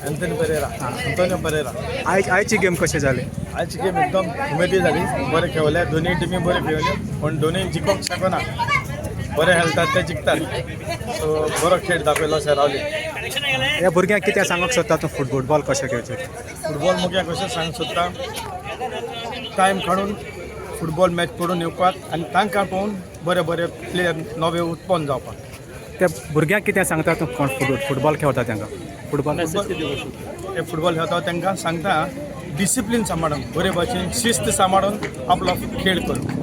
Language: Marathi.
अँटोनियो पेरेरा. आयची गेम कशी झाली? आजची गेम एकदम उमेदी झाली. बरे खेळले, दोन्ही टिमी बरे खेळले, पण दोन्ही जिखोवंक शकना. बरे खेळतात ते जिखतात. सो बरो खेळ दाखयलो सेरावली. या भुरग्यांक कितें सांगूंक सोदता तूं फुटबॉल कशें खेळचें? फुटबॉल मुख्या कशें सांग सोदता, टायम काडून फुटबॉल मॅच पडून येवपाक आनी तांकां पळोवन बरे बरे प्लेयर नवे उत्पन्न जावपाक. त्या भुरग्यांक कितें सांगता तूं कोण फुटबॉल खेळटा तांकां? फुटबॉल ते फुटबॉल खेळता तांकां सांगता डिसिप्लीन सांबाळून, बरे भाशेन शिस्त सांबाळून आपलो खेळ करूं.